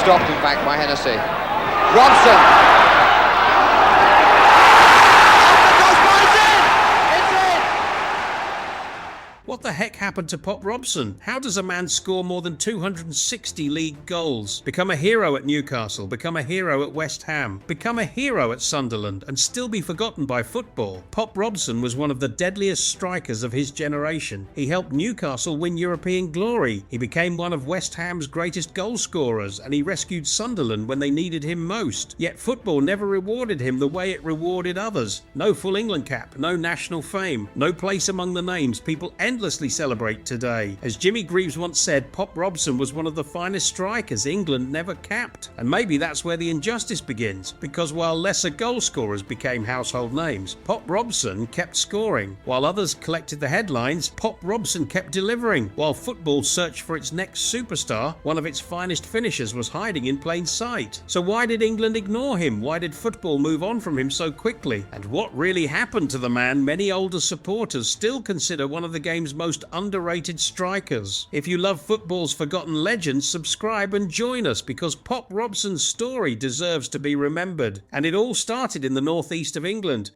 stopped, in fact, by Hennessy. Robson! What the heck happened to Pop Robson? How does a man score more than 260 league goals, become a hero at Newcastle, become a hero at West Ham, become a hero at Sunderland, and still be forgotten by football? Pop Robson was one of the deadliest strikers of his generation. He helped Newcastle win European glory. He became one of West Ham's greatest goal scorers, and he rescued Sunderland when they needed him most. Yet football never rewarded him the way it rewarded others. No full England cap, no national fame, no place among the names people endlessly celebrate today. As Jimmy Greaves once said, Pop Robson was one of the finest strikers England never capped. And maybe that's where the injustice begins, because while lesser goal scorers became household names, Pop Robson kept scoring. While others collected the headlines, Pop Robson kept delivering. While football searched for its next superstar, one of its finest finishers was hiding in plain sight. So why did England ignore him? Why did football move on from him so quickly? And what really happened to the man many older supporters still consider one of the game's most underrated strikers? If you love football's forgotten legends, subscribe and join us, because Pop Robson's story deserves to be remembered. And it all started in the northeast of England.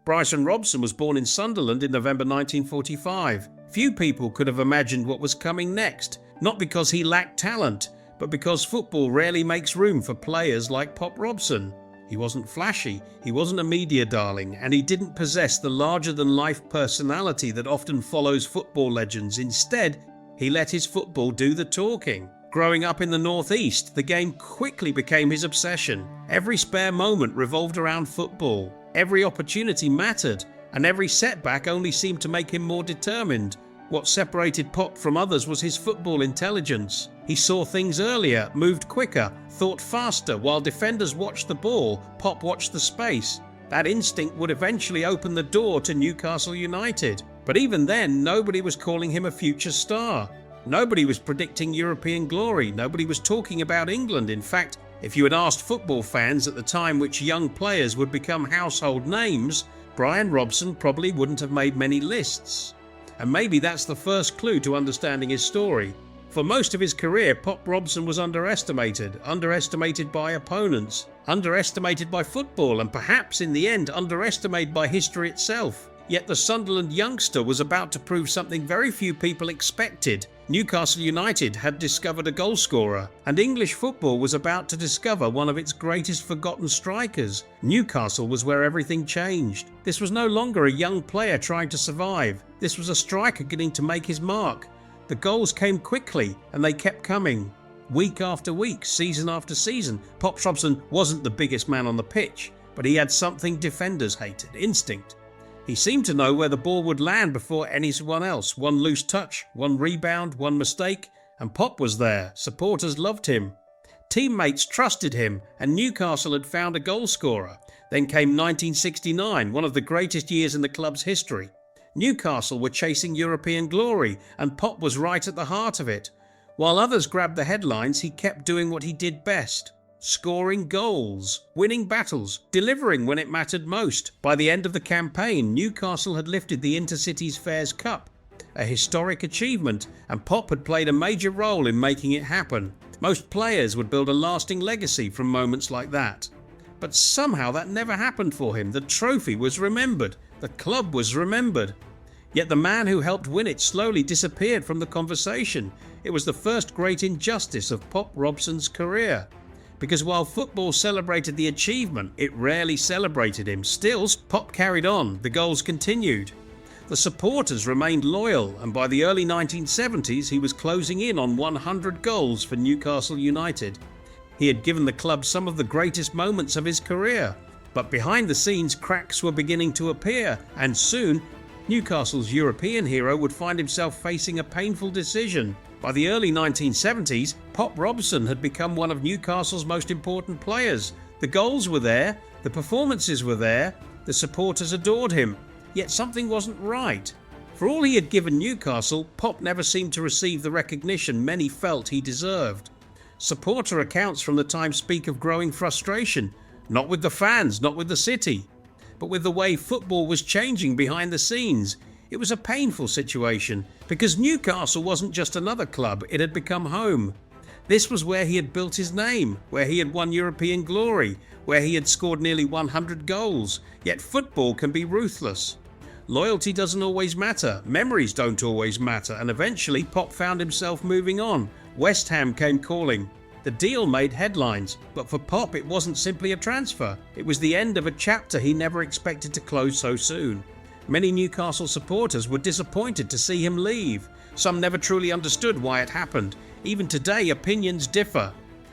Bryson Robson was born in Sunderland in November 1945. Few people could have imagined what was coming next, not because he lacked talent, but because football rarely makes room for players like Pop Robson. He wasn't flashy, he wasn't a media darling, and he didn't possess the larger-than-life personality that often follows football legends. Instead, he let his football do the talking. Growing up in the northeast, the game quickly became his obsession. Every spare moment revolved around football. Every opportunity mattered, and every setback only seemed to make him more determined. What separated Pop from others was his football intelligence. He saw things earlier, moved quicker, thought faster. While defenders watched the ball, Pop watched the space. That instinct would eventually open the door to Newcastle United. But even then, nobody was calling him a future star. Nobody was predicting European glory. Nobody was talking about England. In fact, if you had asked football fans at the time which young players would become household names, Brian Robson probably wouldn't have made many lists. And maybe that's the first clue to understanding his story. For most of his career, Pop Robson was underestimated by opponents, underestimated by football, and perhaps in the end underestimated by history itself. Yet the Sunderland youngster was about to prove something very few people expected. Newcastle United had discovered a goalscorer, and English football was about to discover one of its greatest forgotten strikers. Newcastle was where everything changed. This was no longer a young player trying to survive. This was a striker getting to make his mark. The goals came quickly, and they kept coming. Week after week, season after season, Pop Robson wasn't the biggest man on the pitch, but he had something defenders hated: instinct. He seemed to know where the ball would land before anyone else. One loose touch, one rebound, one mistake, and Pop was there. Supporters loved him. Teammates trusted him, and Newcastle had found a goalscorer. Then came 1969, one of the greatest years in the club's history. Newcastle were chasing European glory, and Pop was right at the heart of it. While others grabbed the headlines, he kept doing what he did best: scoring goals, winning battles, delivering when it mattered most. By the end of the campaign, Newcastle had lifted the Intercities Fairs Cup, a historic achievement, and Pop had played a major role in making it happen. Most players would build a lasting legacy from moments like that. But somehow that never happened for him. The trophy was remembered, the club was remembered. Yet the man who helped win it slowly disappeared from the conversation. It was the first great injustice of Pop Robson's career. Because while football celebrated the achievement, it rarely celebrated him. Still, Pop carried on, the goals continued. The supporters remained loyal, and by the early 1970s he was closing in on 100 goals for Newcastle United. He had given the club some of the greatest moments of his career. But behind the scenes, cracks were beginning to appear, and soon Newcastle's European hero would find himself facing a painful decision. By the early 1970s, Pop Robson had become one of Newcastle's most important players. The goals were there, the performances were there, the supporters adored him. Yet something wasn't right. For all he had given Newcastle, Pop never seemed to receive the recognition many felt he deserved. Supporter accounts from the time speak of growing frustration, not with the fans, not with the city, but with the way football was changing behind the scenes. It was a painful situation, because Newcastle wasn't just another club, it had become home. This was where he had built his name, where he had won European glory, where he had scored nearly 100 goals. Yet football can be ruthless. Loyalty doesn't always matter, memories don't always matter, and eventually Pop found himself moving on. West Ham came calling. The deal made headlines, but for Pop it wasn't simply a transfer. It was the end of a chapter he never expected to close so soon. Many Newcastle supporters were disappointed to see him leave. Some never truly understood why it happened. Even today, opinions differ.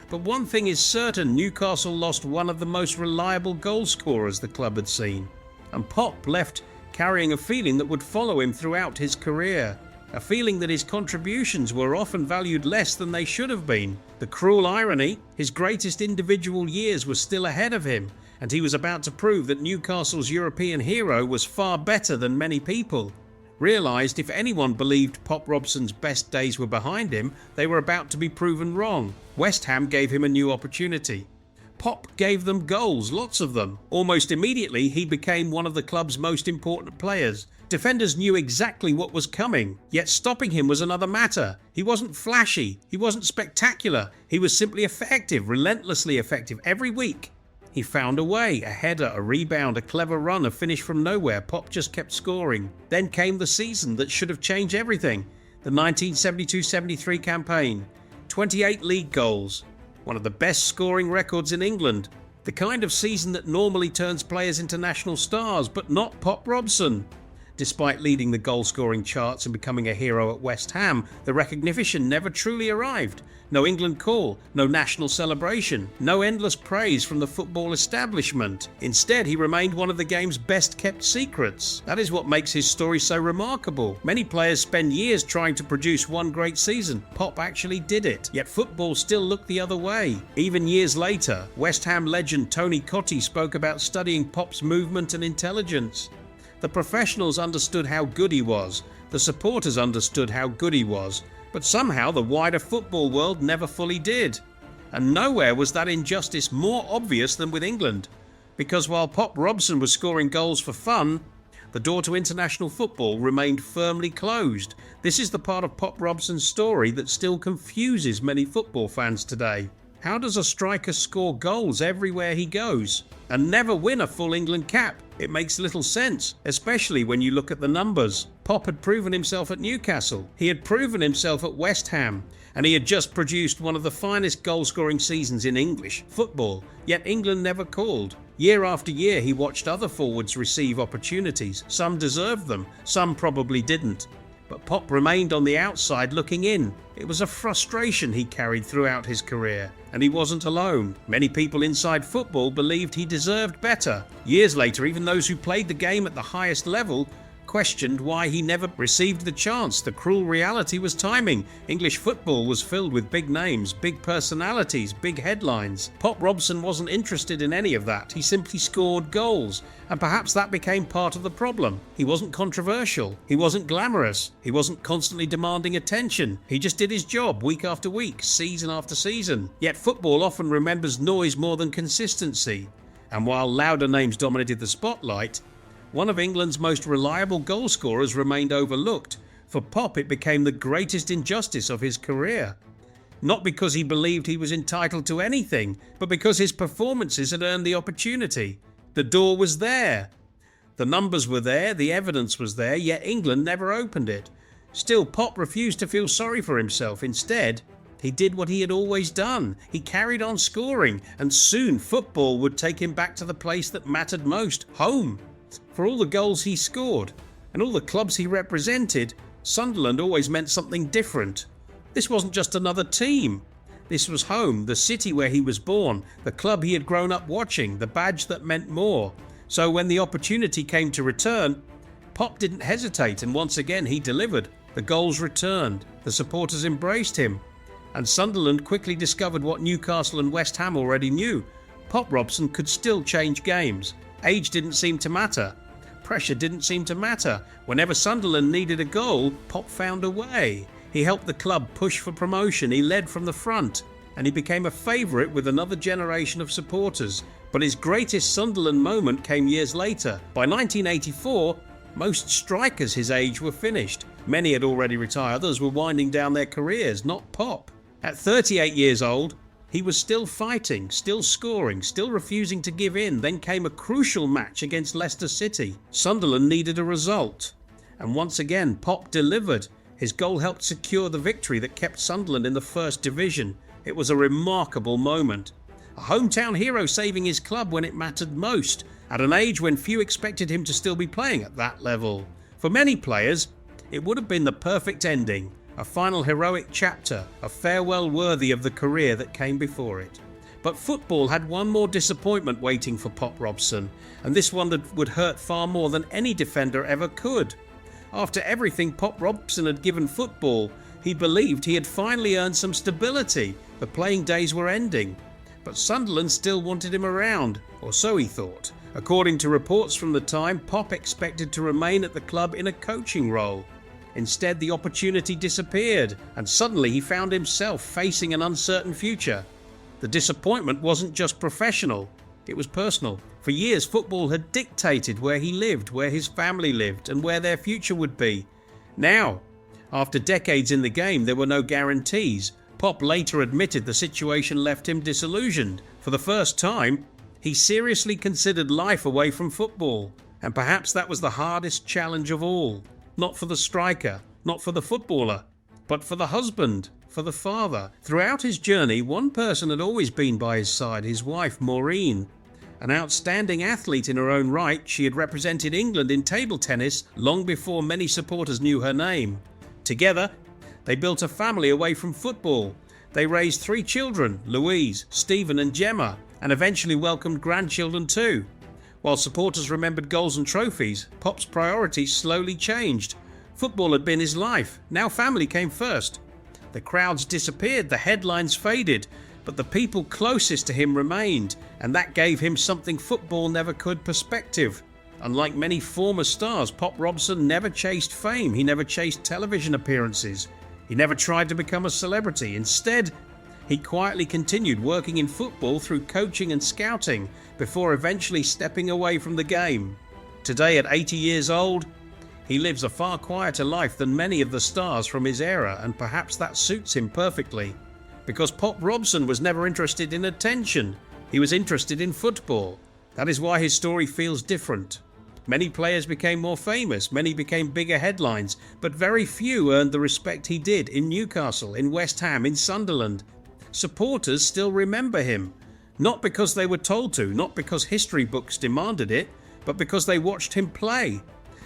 But one thing is certain, Newcastle lost one of the most reliable goal scorers the club had seen. And Pop left carrying a feeling that would follow him throughout his career. A feeling that his contributions were often valued less than they should have been. The cruel irony, his greatest individual years were still ahead of him, and he was about to prove that Newcastle's European hero was far better than many people realised. If anyone believed Pop Robson's best days were behind him, they were about to be proven wrong. West Ham gave him a new opportunity. Pop gave them goals, lots of them. Almost immediately he became one of the club's most important players. Defenders knew exactly what was coming, yet stopping him was another matter. He wasn't flashy, he wasn't spectacular, he was simply effective, relentlessly effective every week. He found a way, a header, a rebound, a clever run, a finish from nowhere. Pop just kept scoring. Then came the season that should have changed everything. The 1972-73 campaign. 28 league goals. One of the best scoring records in England. The kind of season that normally turns players into national stars, but not Pop Robson. Despite leading the goal-scoring charts and becoming a hero at West Ham, the recognition never truly arrived. No England call, no national celebration, no endless praise from the football establishment. Instead, he remained one of the game's best-kept secrets. That is what makes his story so remarkable. Many players spend years trying to produce one great season. Pop actually did it, yet football still looked the other way. Even years later, West Ham legend Tony Cottee spoke about studying Pop's movement and intelligence. The professionals understood how good he was, the supporters understood how good he was, but somehow the wider football world never fully did. And nowhere was that injustice more obvious than with England. Because while Pop Robson was scoring goals for fun, the door to international football remained firmly closed. This is the part of Pop Robson's story that still confuses many football fans today. How does a striker score goals everywhere he goes and never win a full England cap? It makes little sense, especially when you look at the numbers. Pop had proven himself at Newcastle, he had proven himself at West Ham, and he had just produced one of the finest goal-scoring seasons in English football, yet England never called. Year after year he watched other forwards receive opportunities. Some deserved them, some probably didn't. But Pop remained on the outside looking in. It was a frustration he carried throughout his career, and he wasn't alone. Many people inside football believed he deserved better. Years later, even those who played the game at the highest level questioned why he never received the chance. The cruel reality was timing. English football was filled with big names, big personalities, big headlines. Pop Robson wasn't interested in any of that. He simply scored goals, and perhaps that became part of the problem. He wasn't controversial, he wasn't glamorous, he wasn't constantly demanding attention. He just did his job week after week, season after season. Yet football often remembers noise more than consistency. And while louder names dominated the spotlight, one of England's most reliable goal scorers remained overlooked. For Pop, it became the greatest injustice of his career. Not because he believed he was entitled to anything, but because his performances had earned the opportunity. The door was there. The numbers were there, the evidence was there, yet England never opened it. Still, Pop refused to feel sorry for himself. Instead, he did what he had always done. He carried on scoring, and soon football would take him back to the place that mattered most, home. For all the goals he scored and all the clubs he represented, Sunderland always meant something different. This wasn't just another team. This was home, the city where he was born, the club he had grown up watching, the badge that meant more. So when the opportunity came to return, Pop didn't hesitate, and once again he delivered. The goals returned, the supporters embraced him, and Sunderland quickly discovered what Newcastle and West Ham already knew. Pop Robson could still change games. Age didn't seem to matter. Pressure didn't seem to matter. Whenever Sunderland needed a goal, Pop found a way. He helped the club push for promotion, he led from the front, and he became a favourite with another generation of supporters. But his greatest Sunderland moment came years later. By 1984, most strikers his age were finished. Many had already retired, others were winding down their careers, not Pop. At 38 years old, he was still fighting, still scoring, still refusing to give in. Then came a crucial match against Leicester City. Sunderland needed a result. And once again, Pop delivered. His goal helped secure the victory that kept Sunderland in the First Division. It was a remarkable moment. A hometown hero saving his club when it mattered most, at an age when few expected him to still be playing at that level. For many players, it would have been the perfect ending. A final heroic chapter, a farewell worthy of the career that came before it. But football had one more disappointment waiting for Pop Robson, and this one that would hurt far more than any defender ever could. After everything Pop Robson had given football, he believed he had finally earned some stability. The playing days were ending. But Sunderland still wanted him around, or so he thought. According to reports from the time, Pop expected to remain at the club in a coaching role. Instead, the opportunity disappeared, and suddenly he found himself facing an uncertain future. The disappointment wasn't just professional, it was personal. For years, football had dictated where he lived, where his family lived, and where their future would be. Now, after decades in the game, there were no guarantees. Pop later admitted the situation left him disillusioned. For the first time, he seriously considered life away from football, and perhaps that was the hardest challenge of all. Not for the striker, not for the footballer, but for the husband, for the father. Throughout his journey, one person had always been by his side, his wife Maureen. An outstanding athlete in her own right, she had represented England in table tennis long before many supporters knew her name. Together, they built a family away from football. They raised 3 children, Louise, Stephen and Gemma, and eventually welcomed grandchildren too. While supporters remembered goals and trophies, Pop's priorities slowly changed. Football had been his life, now family came first. The crowds disappeared, the headlines faded, but the people closest to him remained, and that gave him something football never could: perspective. Unlike many former stars, Pop Robson never chased fame, he never chased television appearances, he never tried to become a celebrity. Instead, he quietly continued working in football through coaching and scouting before eventually stepping away from the game. Today, at 80 years old, he lives a far quieter life than many of the stars from his era, and perhaps that suits him perfectly. Because Pop Robson was never interested in attention, he was interested in football. That is why his story feels different. Many players became more famous, many became bigger headlines, but very few earned the respect he did in Newcastle, in West Ham, in Sunderland. Supporters still remember him, not because they were told to, not because history books demanded it, but because they watched him play.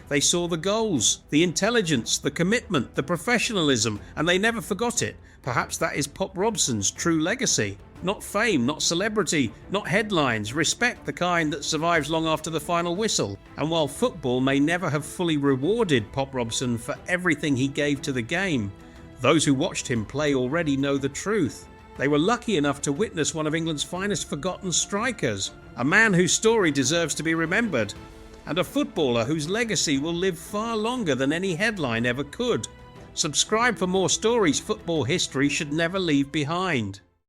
They saw the goals, the intelligence, the commitment, the professionalism, and they never forgot it. Perhaps that is Pop Robson's true legacy. Not fame, not celebrity, not headlines, respect, the kind that survives long after the final whistle. And while football may never have fully rewarded Pop Robson for everything he gave to the game, those who watched him play already know the truth. They were lucky enough to witness one of England's finest forgotten strikers, a man whose story deserves to be remembered, and a footballer whose legacy will live far longer than any headline ever could. Subscribe for more stories football history should never leave behind.